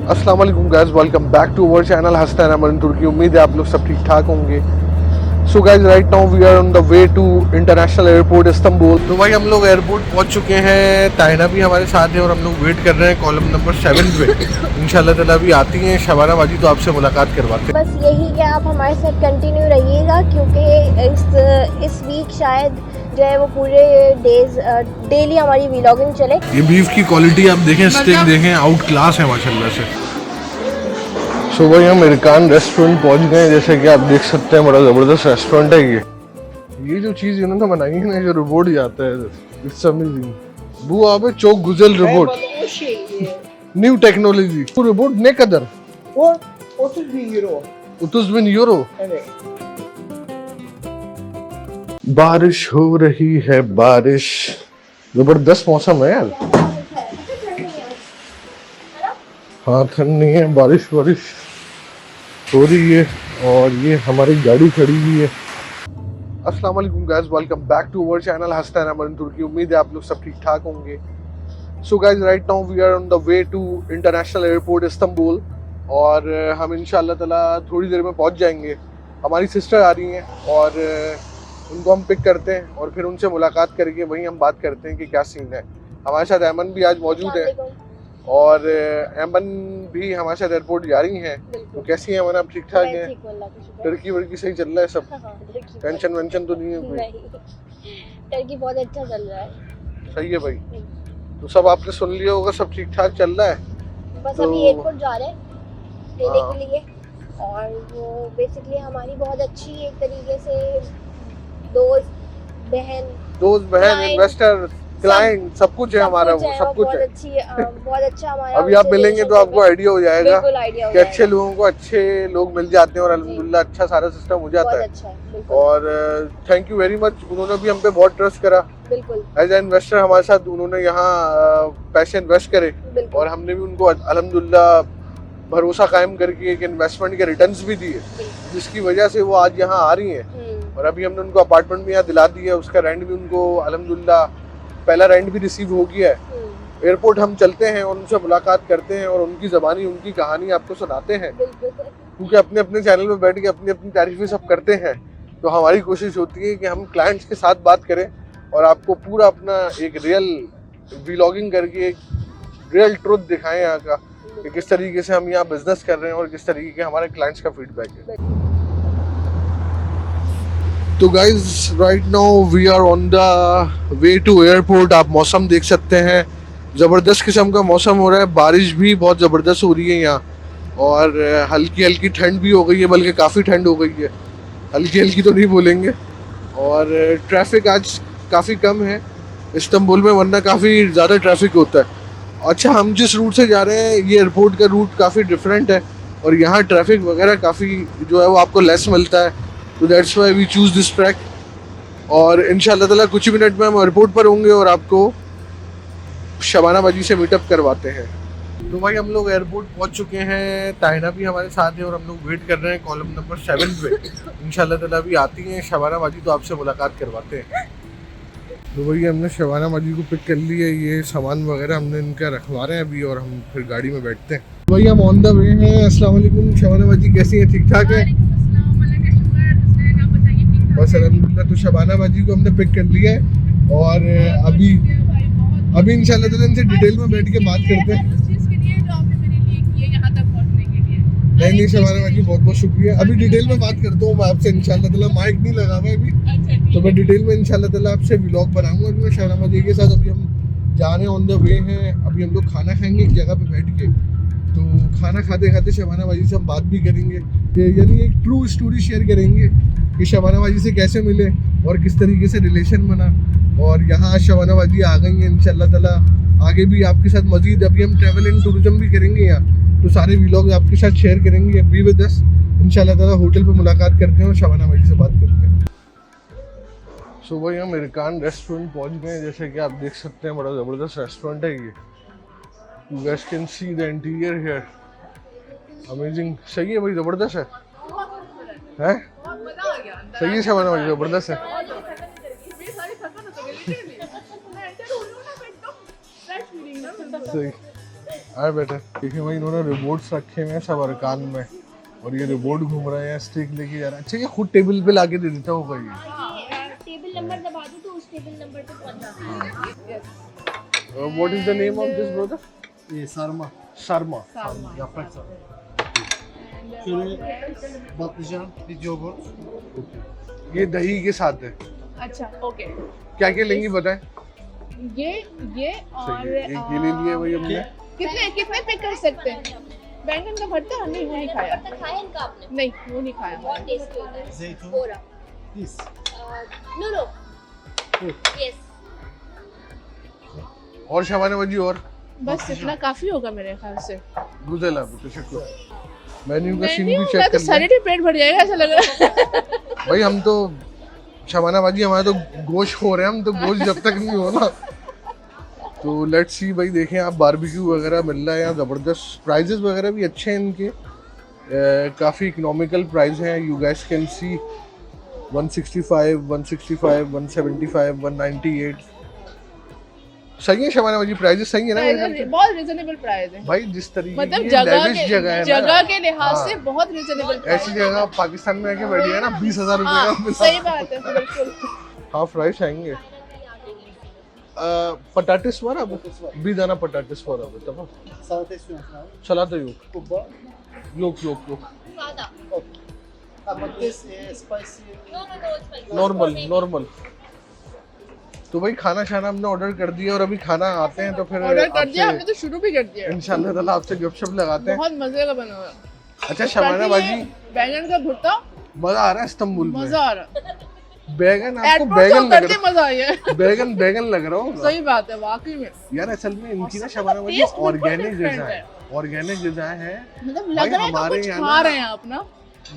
अस्सलाम वालेकुम guys, welcome back to our channel Hasan Aman तुर्की। उम्मीद है आप लोग सब ठीक ठाक होंगे। So guys, right now we are on the way to international airport Istanbul. तो भाई हम लोग एयरपोर्ट पहुंच चुके हैं। ताइना भी हमारे साथ है और हम लोग वेट कर रहे हैं कॉलम नंबर 7 पे। इंशाल्लाह ताला अभी आती हैं शबाना बाजी तो आपसे मुलाकात करवाते हैं। बस यही कि आप हमारे साथ कंटिन्यू रहिएगा, क्योंकि इस वीक शायद जो है वो पूरे डेली हमारी व्लॉगिंग चले। ये बीफ की क्वालिटी आप देखें, स्टेक देखें, आउट क्लास है माशाल्लाह से। सो भाई हम अमेरिकन रेस्टोरेंट पहुंच गए। जैसे कि आप देख सकते हैं बड़ा ज़बरदस्त रेस्टोरेंट है ये जो चीज़ इन्होंने बनाई है ना, जो रोबोट जाता है, it's amazing. Bu abi çok güzel robot. O şey, New technology. Bu robot ne kadar? o 30.000 euro. 30.000 euro. Evet. बारिश हो रही है, बारिश। जबरदस्त मौसम है यार। हाँ, ठंड नहीं है, बारिश बारिश हो रही है और ये हमारी गाड़ी खड़ी हुई है। अस्सलाम वालेकुम guys, welcome back to our channel Hasan Aman तुर्की। उम्मीद है आप लोग सब ठीक ठाक होंगे। So guys, right now we are on the way to international airport Istanbul और हम इंशाल्लाह ताला थोड़ी देर में पहुंच जाएंगे। हमारी सिस्टर आ रही हैं और उनको हम पिक करते हैं और फिर उनसे मुलाकात करके वहीं हम बात करते हैं कि क्या सीन है। हमारे साथ अमन भी आज मौजूद है और अमन भी हमारे साथ एयरपोर्ट जा रही हैं। तो कैसी हैं अमन, आप ठीक ठाक हैं? टर्की वर्की सही चल रहा है सब? टेंशन वेंशन तो नहीं है कोई? टर्की बहुत अच्छा चल रहा है। सही है भाई। तो सब आपने सुन लिया होगा, सब ठीक ठाक चल रहा है। बस तो अभी एयरपोर्ट जा रहे हैं लेने के लिए और वो बेसिकली हमारी बहुत अच्छी एक तरीके से दोस्त बहन इन्वेस्टर, क्लाइंट, सब कुछ है हमारा, वो सब कुछ है। बहुत अच्छा हमारा। अभी आप मिलेंगे तो आपको आइडिया हो जाएगा आइडिया कि अच्छे लोगों को अच्छे लोग मिल जाते हैं और अल्हम्दुलिल्लाह अच्छा सारा सिस्टम हो जाता है। अच्छा, और थैंक यू वेरी मच, उन्होंने भी हम पे बहुत ट्रस्ट करा। बिल्कुल एज ए इन्वेस्टर हमारे साथ उन्होंने यहाँ पैसे इन्वेस्ट करे और हमने भी उनको अल्हम्दुलिल्लाह भरोसा कायम करके एक इन्वेस्टमेंट के रिटर्न्स भी दिए, जिसकी वजह से वो आज यहाँ आ रही हैं। और अभी हमने उनको अपार्टमेंट भी यहाँ दिला दिया है, उसका रेंट भी उनको अल्हम्दुलिल्लाह पहला रेंट भी रिसीव हो गया है। एयरपोर्ट हम चलते हैं और उनसे मुलाकात करते हैं और उनकी ज़बानी उनकी कहानी आपको सुनाते हैं, क्योंकि अपने अपने चैनल में बैठ के अपनी अपनी तारीफें सब करते हैं। तो हमारी कोशिश होती है कि हम क्लाइंट्स के साथ बात करें और आपको पूरा अपना एक रियल व्लॉगिंग करके एक रियल ट्रुथ दिखाएं यहाँ का, कि किस तरीके से हम यहाँ बिजनेस कर रहे हैं और किस तरीके के हमारे क्लाइंट्स का फीडबैक है। तो guys, right now we are on the way to airport. आप मौसम देख सकते हैं, ज़बरदस्त किस्म का मौसम हो रहा है। बारिश भी बहुत ज़बरदस्त हो रही है यहाँ और हल्की हल्की ठंड भी हो गई है, बल्कि काफ़ी ठंड हो गई है। हल्की हल्की तो नहीं बोलेंगे। और ट्रैफिक आज काफ़ी कम है इस्तांबुल में, वरना काफ़ी ज़्यादा ट्रैफिक होता है। अच्छा, हम जिस रूट से जा रहे हैं ये एयरपोर्ट का रूट काफ़ी डिफरेंट है और यहाँ ट्रैफिक वगैरह काफ़ी जो है वो आपको लेस मिलता है। तो that's why we choose this track. और इंशाल्लाह ताला कुछ मिनट में हम एयरपोर्ट पर होंगे और आपको शबाना बाजी से मीटअप करवाते हैं। तो भाई हम लोग एयरपोर्ट पहुंच चुके हैं। ताइना भी हमारे साथ है और हम लोग वेट कर रहे हैं कॉलम नंबर 7 पे। इंशाल्लाह ताला अभी आती हैं शबाना बाजी तो आपसे मुलाकात करवाते हैं। तो भाई हमने शबाना बाजी को पिक कर लिया, ये सामान वगैरह हमने इनका रखवा रहे हैं अभी और हम फिर गाड़ी में बैठते हैं। भाई हम ऑन द वे हैं। अस्सलाम वालेकुम शबाना बाजी, कैसी हैं, ठीक ठाक है? बस अल्हम्दुलिल्लाह। तो शबाना बाजी को हमने पिक कर लिया है और अभी इंशाल्लाह ताला इनसे डिटेल में बैठ के बात करते हैं। नहीं शबाना बाजी, बहुत बहुत शुक्रिया। अभी डिटेल में बात करता हूँ मैं आपसे इंशाल्लाह ताला। माइक नहीं लगा हुआ अभी, तो मैं डिटेल में इंशाल्लाह ताला आपसे व्लॉग बनाऊंगा अभी मैं शबाना बाजी के साथ। अभी हम जा रहे हैं, ऑन द वे हैं। अभी हम लोग खाना खाएंगे एक जगह पे बैठ के। तो खाना खाते खाते शबाना बाजी से हम बात भी करेंगे, यानी एक ट्रू स्टोरी शेयर करेंगे कि शबाना बाजी से कैसे मिले और किस तरीके से रिलेशन बना। और यहाँ शबाना बाजी आ गई हैं इंशाल्लाह ताला। आगे भी आपके साथ मजीद अभी हम ट्रैवल एंड टूरिज्म भी करेंगे यहाँ, तो सारे व्लॉग आपके साथ शेयर करेंगे। बी विद अस इंशाल्लाह ताला। होटल पे मुलाकात करते हैं और शबाना बाजी से बात करते हैं। सो भाई हम अमेरिकन रेस्टोरेंट पहुँच गए। जैसे कि आप देख सकते हैं बड़ा ज़बरदस्त रेस्टोरेंट है ये। You guys can see the interior here. Amazing. सही है भाई, ज़बरदस्त है। हैं? सही है शबाना भाई, ज़बरदस्त है। सही। आए बेटे। देखिए भाई इन्होंने रिमोट्स रखे हुए हैं सब अरकान में और ये रिमोट घूम रहे हैं, स्टिक लेके जा रहे हैं। अच्छा ये खुद टेबल पे लाके दे देता होगा ये। टेबल नंबर दबा दो तो उस टेबल नंबर पे पहुंच जाता है। What is the name of this brother? ये sarma. Sharma. Yaprak sarma. Şöyle patlıcan, bir yoğurt. ये दही के साथ है। अच्छा ओके क्या क्या लेंगी बताएं? ये और सही है। एक ये ले लिया भाई हमने। कितने कितने पे कर सकते हैं? बैंगन का भरता हमने वो नहीं खाया। भरता खाया इनका आपने? नहीं वो नहीं खाया। बहुत टेस्टी होता है। Zeytin. पूरा। Pis. No yes. और शबाना भाजी और बस इतना काफी होगा मेरे ख्याल से। गुजला तशक्कुर। मेन्यू का नहीं सीन नहीं भी होगा चेक तो कर लें। सारे पेट भर जाएगा ऐसा लग रहा है। भाई हम तो शबाना भाजी हमारा तो गोश्त खो रहे हैं, हम तो गोश्त जब तक नहीं हो ना। तो लेट्स सी भाई, देखें आप बारबेक्यू वगैरह मिल रहा है यहाँ ज़बरदस्त। प्राइजेस वगैरह भी अच्छे हैं इनके, काफ़ी इकोनॉमिकल प्राइस हैं। You guys can see 165, 165, 175, 198। सही है शबाना भाजी, प्राइजेस सही है ना मेरे ख्याल से? बहुत रिजनेबल प्राइस है। भाई जिस तरीके मतलब की जगह lavish के जगह है ना, जगह के लिहाज हाँ। से बहुत रिजनेबल प्राइस ऐसी जगह पाकिस्तान में आके बैठी है ना 20,000 रुपये हाँ का मिला। सही बात है बिल्कुल। हाफ राइस आएंगे। पटाटिस var abi. Bir tane patates var abi, tamam. Salata istiyorsun abi. Salata yok. Kubba. Yok. सादा। Patates, spicy. No normal. तो भाई खाना हमने ऑर्डर कर दिया और अभी खाना आते हैं तो फिर ऑर्डर कर दिया हमने तो शुरू भी कर दिया। इंशाल्लाह ताला आपसे गपशप लगाते हैं। बहुत मजे का बना हुआ है। अच्छा शबाना भाजी, बैंगन का भुट्टा मजा आ रहा है इस्तांबुल में। मजा आ रहा है। बैगन आपको एयरपोर्ट से बैगन लग उतरते रहा मजा आई है। है। बैगन लग रहा होगा। सही बात है वाकई में। यार असल में इनकी ना शबाना भाजी टेस्ट बिल्कुल ऑर्गेनिक different ग़िज़ा है। ऑर्गेनिक ग़िज़ा है। मतलब भाई लग रहा है कि हमारे कुछ यहाँ खा ना- रहे हैं आप ना।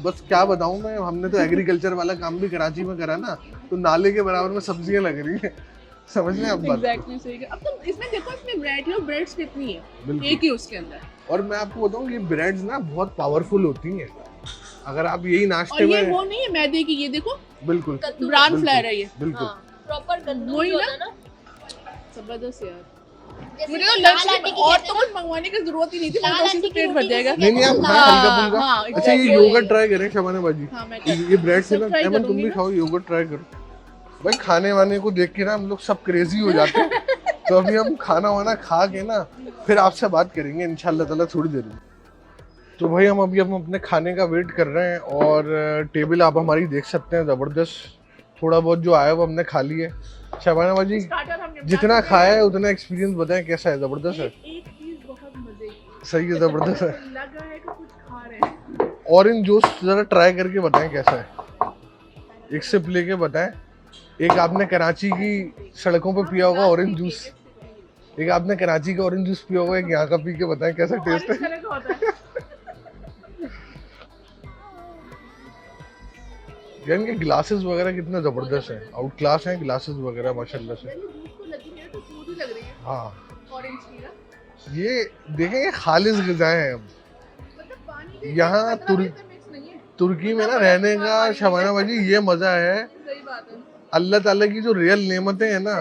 बस क्या बताऊं मैं, हमने तो एग्रीकल्चर वाला काम भी कराची में करा ना, तो नाले के बराबर में सब्जियां लग रही हैं। समझ रहे हैं आप बात? एग्जैक्टली सही है। अब तो इसमें देखो इसमें वैरायटी ऑफ ब्रेड्स कितनी है बिल्कुल। एक ही उसके अंदर। और मैं आपको बताऊं ये ब्रेड्स ना बहुत पावरफुल होती हैं। अगर आप यही नाश्ते और ये में वो नहीं है मैदे की, ये देखो बिल्कुल ब्राउन बिल्कुल, फ्लावर है ये। बिल्कुल प्रॉपर गंदू वही होता ना? है ना। जबरदस्त यार। जैसे मुझे तो लाल लंच आटे में की और कहते तो हैं कुछ मंगवाने की जरूरत ही नहीं थी, लाल मुझे उसी आटे से की पेट भर रोटी जाएगा। जैसे नहीं आप हाँ, हल्का फुल्का। हाँ, अच्छा ये exactly। योगर्ट ट्राई करें शबाना बाजी। हाँ, मैं ये ब्रेड से सब ना try अमन तुम करूंगी भी ना। खाओ, योगर्ट ट्राई करो। भाई खाने वाने को देख के ना हम लोग सब क्रेजी हो जाते हैं। तो अभी हम खाना वाना खा के ना फिर आपसे बात करेंगे इंशाल्लाह ताला थोड़ी देर में। तो भाई हम अपने खाने का वेट कर रहे हैं और टेबल आप हमारी देख सकते हैं ज़बरदस्त। थोड़ा बहुत जो आया वो हमने खा लिया है। शबाना बाजी स्टार्टर हमने जितना खाया है उतना एक्सपीरियंस बताएं कैसा है? ज़बरदस्त है, एक चीज बहुत मजे की सही है, ज़बरदस्त है। लग रहा है कि कुछ खा रहे हैं। ऑरेंज जूस ज़रा ट्राई करके बताएं कैसा है, एक सिप लेके बताएं। एक आपने कराची की सड़कों पे पिया होगा ऑरेंज जूस, एक आपने कराची का ऑरेंज जूस पिया होगा, एक यहाँ का पी के बताएं कैसा टेस्ट ऑरेंज है। कलर का होता है। यार इनके ग्लासेस वगैरह कितना ज़बरदस्त है, आउट क्लास हैं ग्लासेस वगैरह माशाल्लाह से। ये दूध को लगी है तो स्मूथ ही लग रही है हाँ ऑरेंज की ना। ये देखें ये खालिस ग़िज़ाएं हैं। मतलब पानी के यहाँ मिक्स नहीं है। तुर्की में ना रहने का शबाना बाजी ये मज़ा है। सही बात है। अल्लाह ताला की जो रियल नेमतें हैं ना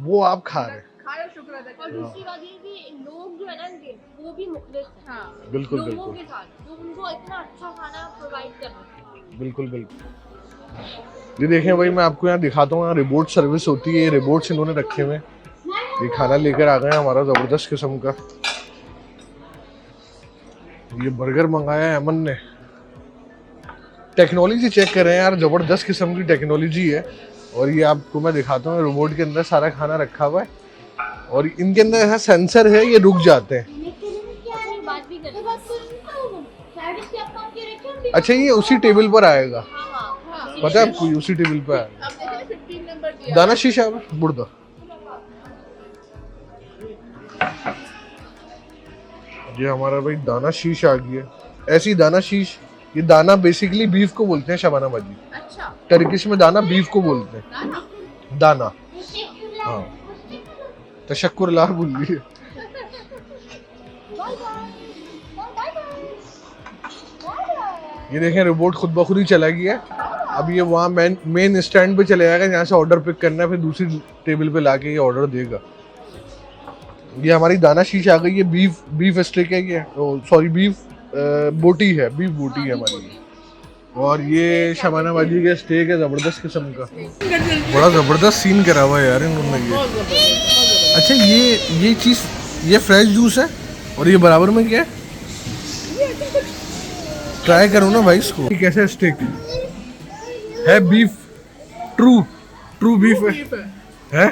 वो आप खा रहे हैं। खाया शुक्र अदा और करो। दूसरी बात ये कि लोग जो है ना इनके वो भी मुखलिस हैं हाँ बिल्कुल लोगों बिल्कुल के साथ, जो उनको इतना अच्छा खाना प्रोवाइड कर रहे हैं। बिल्कुल। ये देखें भाई मैं आपको यहाँ दिखाता हूँ, यहाँ रिपोर्ट सर्विस होती है। ये रिपोर्ट्स इन्होंने रखे हुए हैं। ये खाना लेकर आ गए हैं हमारा ज़बरदस्त किस्म का। ये बर्गर मंगाया है अमन ने। टेक्नोलॉजी चेक कर रहे हैं यार, ज़बरदस्त किस्म की टेक्नोलॉजी है। और ये आपको मैं दिखाता हूँ, रिमोट के अंदर सारा खाना रखा हुआ है और इनके अंदर ऐसा सेंसर है, ये रुक जाते हैं। बात भी करें। अच्छा ये उसी टेबल पर आएगा, हाँ पता है आपको? ये उसी टेबल पर आएगा। अब देखिए 15 नंबर दिया। दाना शीशा बुढ़ा। ये हमारा भाई दाना शीश आ गया। ऐसी दाना शीश, ये दाना बेसिकली बीफ को बोलते हैं शबाना बाजी। अच्छा टर्किश में दाना बीफ को बोलते हैं, दाना दाना। हाँ तशक्कुर ला बोलिए। ये देखें रिपोर्ट खुद ब खुद ही चला गया है। अब ये वहाँ मेन स्टैंड पे चले जाएगा, जहाँ से ऑर्डर पिक करना है, फिर दूसरी टेबल पे लाके ये ऑर्डर देगा। ये हमारी दाना शीश आ गई है, बीफ स्टेक है ये, सॉरी बीफ बोटी है, बीफ बोटी है हमारी। और ये शबाना बाजी का स्टेक है ज़बरदस्त किस्म का, बड़ा ज़बरदस्त सीन करा हुआ है यार इन्होंने ये। अच्छा ये चीज़, ये फ्रेश जूस है और ये बराबर में क्या है? ट्राई करो ना भाई इसको। कैसा स्टेक है? बीफ ट्रू बीफ है?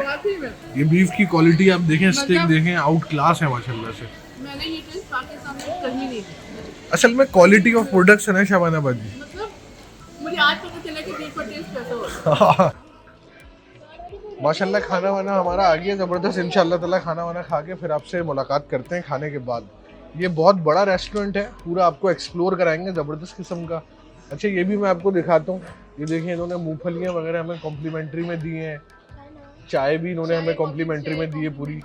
ये बीफ की क्वालिटी आप देखें, स्टेक देखें, आउट क्लास है माशाल्लाह से। मैंने ये टेस्ट पाकिस्तान में कहीं नहीं देखा। असल में क्वालिटी ऑफ प्रोडक्ट्स है ना शबाना बाजी। मतलब मुझे आज पता चला कि बीफ का टेस्ट कैसा होता है। माशाल्लाह खाना वाना हमारा आ गया ज़बरदस्त। इंशाल्लाह ताला खाना वाना खा के फिर आपसे मुलाकात करते हैं खाने के बाद। ये बहुत बड़ा रेस्टोरेंट है, पूरा आपको एक्सप्लोर कराएंगे ज़बरदस्त किस्म का। अच्छा ये भी मैं आपको दिखाता हूँ, ये देखिए इन्होंने मूंगफलियाँ वगैरह हमें कॉम्प्लीमेंट्री में दी हैं, चाय भी इन्होंने हमें कॉम्प्लीमेंट्री में दी है पूरी।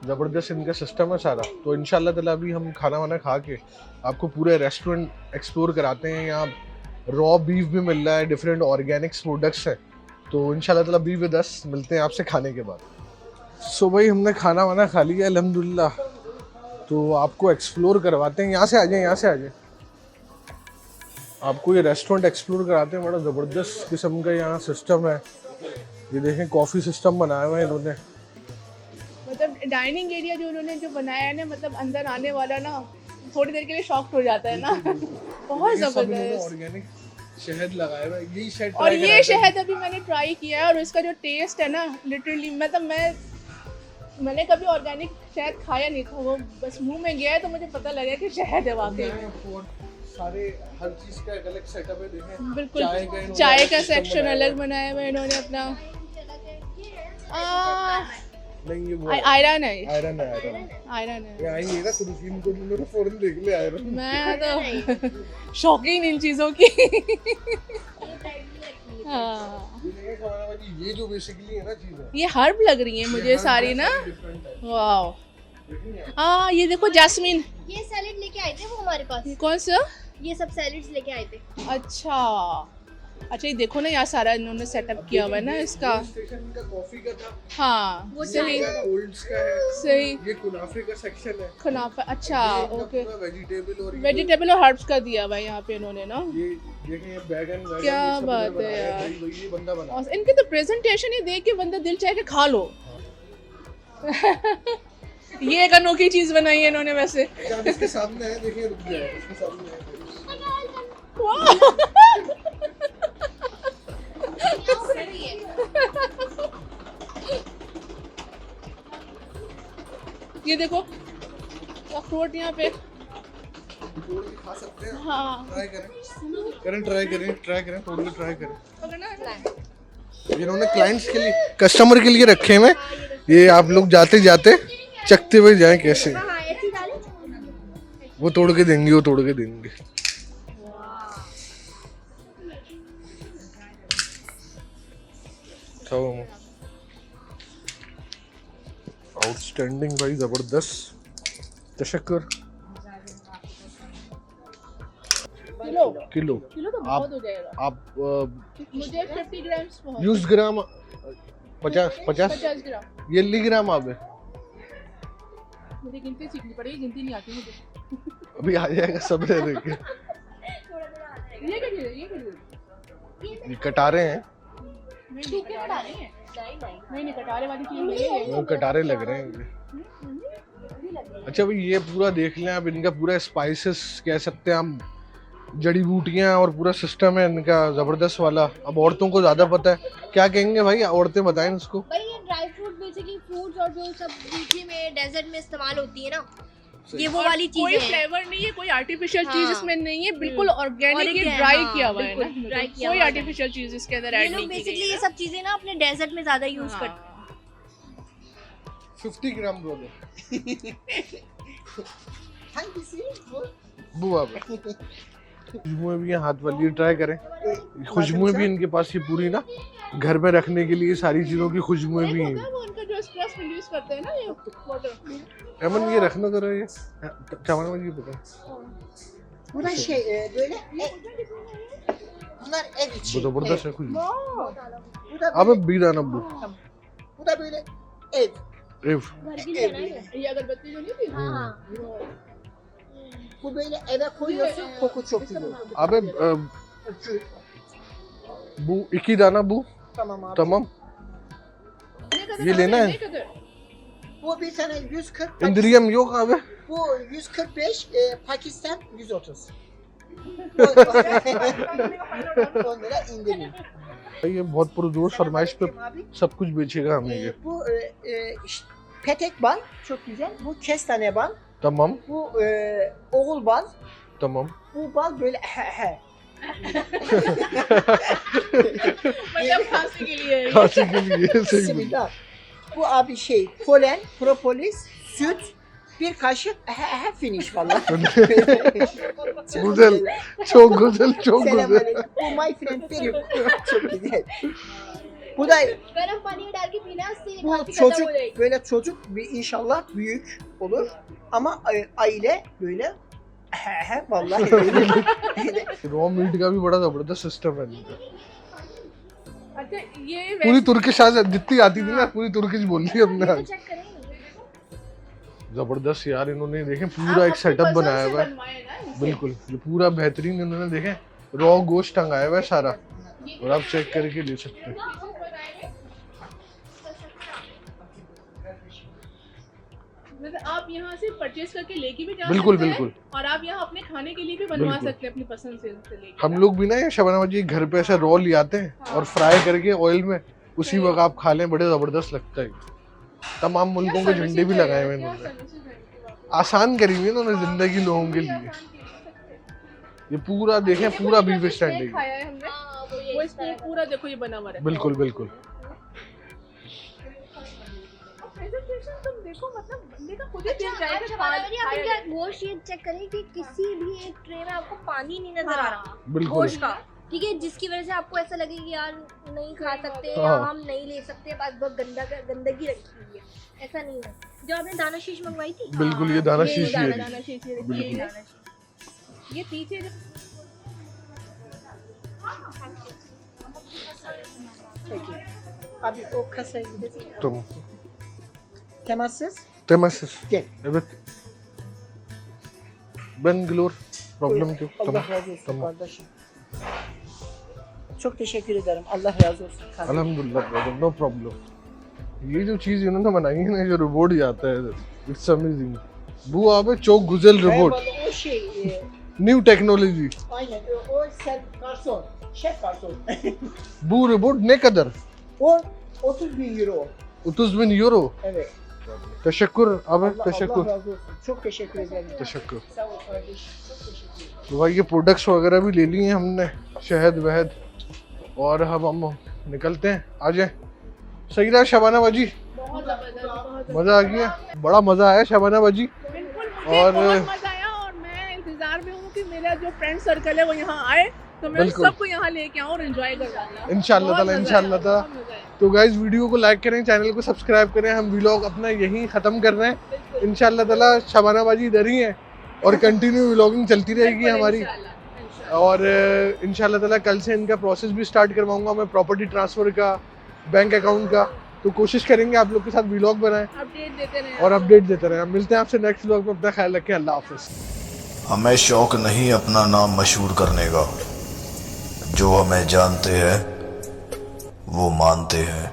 ज़बरदस्त इनका सिस्टम है सारा। तो इंशाल्लाह ताला अभी हम खाना वाना खा के आपको पूरे रेस्टोरेंट एक्सप्लोर कराते हैं। यहाँ रॉ बीफ भी मिल रहा है, डिफरेंट ऑर्गेनिक्स प्रोडक्ट्स हैं। तो इंशाल्लाह ताला बी विद अस, मिलते हैं आपसे खाने के बाद। सो भाई हमने खाना वाना खा लिया अल्हम्दुलिल्लाह, तो आपको एक्सप्लोर करवाते हैं। यहाँ से आ जाए, आपको ये रेस्टोरेंट एक्सप्लोर कराते हैं। बड़ा ज़बरदस्त किस्म का यहाँ सिस्टम है। ये देखें कॉफ़ी सिस्टम बनाया हुआ है इन्होंने। मतलब डाइनिंग एरिया जो उन्होंने जो बनाया है ना, मतलब अंदर आने वाला ना थोड़ी देर के लिए शॉक्ड हो जाता है ना। बहुत ज़बरदस्त ऑर्गेनिक शहद लगाया हुआ है, यही शहद और ये शहद अभी मैंने ट्राई किया है और इसका जो टेस्ट है ना, लिटरली मतलब मैंने कभी ऑर्गेनिक शहद खाया नहीं था, वो बस मुंह में गया है तो मुझे पता लगा कि शहद है वाकई में। सारे हर चीज़ का एक अलग सेटअप है, देखें बिल्कुल चाय का सेक्शन अलग बनाया हुआ है इन्होंने अपना। नहीं ये वो आयरन है, आयरन है। आयरन है। ये ना तुर्की को मेरे फौरन देख ले आयरन। मैं तो शौकीन इन चीज़ों की। हाँ ये जो बेसिकली है ना चीज़ें, ये हर्ब लग रही है मुझे सारी ना। वाह हाँ ये देखो जैस्मिन। ये सैलेड लेके आए थे वो हमारे पास। कौन सा? ये सब सैलेड्स लेके आए थे। अच्छा ये देखो ना, यहाँ सारा इन्होंने सेटअप किया हुआ है ना इसका। स्टेशन का कॉफी का था, हाँ वो सही ओल्ड्स का है, सही। ये कुनाफे का सेक्शन है। खुनाफा, अच्छा ओके। वेजिटेबल और हर्ब्स का दिया हुआ है यहाँ पे इन्होंने ना। ये देखें ये बैगन वैगन, क्या ये सब बात इन्होंने है बनाया यार। ये बंदा बना। और इनकी तो प्रेजेंटेशन ही देख के बंदा दिल चाहे के खा लो। ये एक अनोखी चीज बनाई है इन्होंने वैसे। अच्छा इसके सामने है, देखिए रुक जाए, इसके सामने है। ये देखो अखरोट यहाँ पे। तोड़ के खा सकते हैं, हाँ ट्राई करें, तोड़ के ट्राई करें। इन्होंने क्लाइंट्स के लिए, कस्टमर के लिए रखे हुए, ये आप लोग जाते जाते चखते हुए जाएं कैसे। वो तोड़ के देंगे। आउटस्टैंडिंग भाई, जबरदस्त, तशक्कुर। किलो तो बहुत हो जाएगा। आप मुझे 50 ग्राम्स बहुत। 20 ग्राम 50 50 ग्राम। ये ग्राम आप है। मुझे गिनती सीखनी पड़ेगी, गिनती नहीं आती मुझे। अभी आ जाएगा सब रह के। ये क्या चीज़ है? ये क्या चीज़ है? ये कटारे हैं, नहीं कटारे हैं। नहीं कटारे वाली चीज़ नहीं है। वो कटारे लग रहे हैं। अच्छा भाई ये पूरा देख लें आप, इनका पूरा स्पाइसेस कह सकते हैं हम, जड़ी बूटियाँ और पूरा सिस्टम है इनका ज़बरदस्त वाला। अब औरतों को ज़्यादा पता है, क्या कहेंगे भाई, औरतें बताएं उसको। भाई ये ड्राई फ्रूट बेसिकली फ्रूट्स और जो सब मीठे में डेजर्ट में इस्तेमाल होती है ना, ये वो वाली चीजें कोई हैं। फ्लेवर नहीं है, कोई आर्टिफिशियल हाँ। चीज इसमें नहीं है, बिल्कुल ऑर्गेनिक ये ड्राई किया हुआ है ना। ड्राई किया कोई हुआ है। आर्टिफिशियल चीज इसके अंदर ये ऐड लोग नहीं की बेसिकली गई ये है। सब चीजें ना अपने डेजर्ट में ज्यादा यूज हाँ। करते 50 ग्राम दो खुशबुएं भी हैं, हाथ वाली ट्राई करें। खुशबुएं भी इनके पास ये पूरी ना, घर में रखने के लिए सारी चीज़ों की खुशबुएं भी हैं। वो उनका जो स्ट्रेस रिलीज करते हैं ना ये वाटर। एमन ये रखना करो, ये चावल में पता Bunlar böyle bunlar ev वो için. ज़बरदस्त है ev. खुशबू। Bu da अब böyle, बीदाना अब्बू bu da böyle ev. Ev. घर की लेना है ये अगरबत्ती जो नहीं थी हाँ Bu böyle eve koyuyorsun, koku çok güzel. Abi bu 2 tane bu. Tamam abi. Tamam. Ne kadar ये abi, लेना है? ne kadar? Bu bir tane 140. İndirim yok abi. Bu 145, Pakistan 130. 10 lira indirim. ये बहुत पुरजोर फरमाइश पे Abi, सब कुछ बेचेगा हमें ये. bu işte petek bal çok güzel. Bu kestane bal. Tamam. Bu oğul bal. Tamam. Bu bal böyle he. मतलब खांसी के लिए है। खांसी के लिए सही बोल. Bismillah. Bu abi şey polen, propolis, süt, bir kaşık finish valla. Güzel. Çok güzel, çok güzel. Selamünaleyküm. Bu my friend benim. Çok güzel. Bu da गर्म पानी में डाल के पीना उससे bu खांसी खत्म çocuk हो जाएगी böyle çocuk bir inşallah büyük olur ama aile böyle vallahi öyle. Raw meat का भी बड़ा जबरदस्त सिस्टम है इनका. अच्छा ये पूरी तुर्किश आज जितनी आती थी ना पूरी तुर्किश बोल ली हमने आज. चेक करें जबरदस्त यार इन्होंने देखे पूरा एक सेटअप बनाया हुआ है. बिल्कुल ये पूरा बेहतरीन इन्होंने देखे रॉ गोश्त टंगाया हुआ है सारा और आप चेक करके ले सकते हैं. मतलब आप यहाँ से परचेज करके लेके भी जा बिल्कुल, सकते हैं बिल्कुल। और आप यहाँ अपने खाने के लिए भी बनवा बिल्कुल। सकते हैं अपनी पसंद से लेके. हम लोग भी ना ये शबाना जी घर पे ऐसे रॉ ले आते हैं और फ्राई करके ऑयल में उसी वक्त आप खा लें, बड़े जबरदस्त लगता है. तमाम मुल्कों के झंडे भी लगाए हुए हैं इन्होंने. आसान करी हुई है इन्होंने जिंदगी लोगों के लिए. ये पूरा देखें पूरा बीफ स्टैंड है ये. खाया है हमने वो इसमें पूरा देखो ये बना हुआ है. बिल्कुल बिल्कुल. प्रेजेंटेशन तुम देखो मतलब बंदे का खुद ही दिल अच्छा जाएगा अच्छा बाबा जी आप क्या गोश्त ये चेक करें कि किसी भी एक ट्रे में आपको पानी नहीं नजर आ रहा बिल्कुल. गोश्त का ठीक है जिसकी वजह से आपको ऐसा लगे कि यार नहीं खा सकते या हाँ। हम नहीं ले सकते बस बहुत गंदगी रखी हुई है ऐसा नहीं है. जो आपने दाना शीश मंगवाई थी बिल्कुल ये दाना ये शीशी है. दाना शीशी बिल्कुल. ये दाना शीशी. ये पीछे जो Peki. Abi o kasaya gidelim. Tamam. Temassız. Temassız. Gel. Evet. Bangalore. Problem yok. Allah Tamam. razı olsun Tamam. kardeşim. Çok teşekkür ederim. Allah razı olsun kardeşim. Alhamdulillah brother, no problem. ये जो चीज इन्होंने बनाई है ना जो रोबोट जाता है it's amazing. Bu abi çok güzel robot. Merhaba, o şey New technology. aynen o sen garson. Şef garson. Bu robot ne kadar? O 30.000 euro. 30,000 euro. Evet. Teşekkür abi Allah teşekkür. razı olsun. Çok teşekkür ederim. Teşekkür. Sağ ol kardeşim. Çok teşekkür ederim. तो भाई ये products वगैरह भी ले लिए हैं हमने शहद वहद और अब हम निकलते हैं. आ जाए. सही रहा शबाना बाजी. बहुत जबरदस्त बहुत मजा आ गया. बड़ा मजा आया शबाना बाजी. बिल्कुल और- बहुत मजा आया और मैं इंतजार में हूँ कि मेरा जो फ्रेंड सर्कल है वो यहाँ आए तो मैं बिल्कुल. सबको यहाँ लेके आऊँ और एंजॉय करवाना. इंशाल्लाह ताला, बहुत मजा इंशाल्लाह आया, ताला. बहुत मजा आया. तो गाइज वीडियो को लाइक करें, चैनल को सब्सक्राइब करें. हम व्लॉग अपना यहीं ख़त्म कर रहे हैं. बिल्कुल. इंशाल्लाह ताला शबाना बाजी इधर ही है और कंटिन्यू व्लॉगिंग चलती रहेगी बिल्कुल, हमारी. इंशाल्लाह, इंशाल्लाह. और इंशाल्लाह ताला कल से इनका प्रोसेस भी स्टार्ट करवाऊंगा मैं, प्रॉपर्टी ट्रांसफ़र का, बैंक अकाउंट का. तो कोशिश करेंगे आप लोग के साथ व्लॉग बनाएं अपडेट देते रहे और अपडेट देते रहें. हम मिलते हैं आपसे नेक्स्ट व्लॉग में. अपना ख्याल रखें. अल्लाह हाफिज़. हमें शौक नहीं अपना नाम मशहूर करने का, जो हमें जानते हैं वो मानते हैं.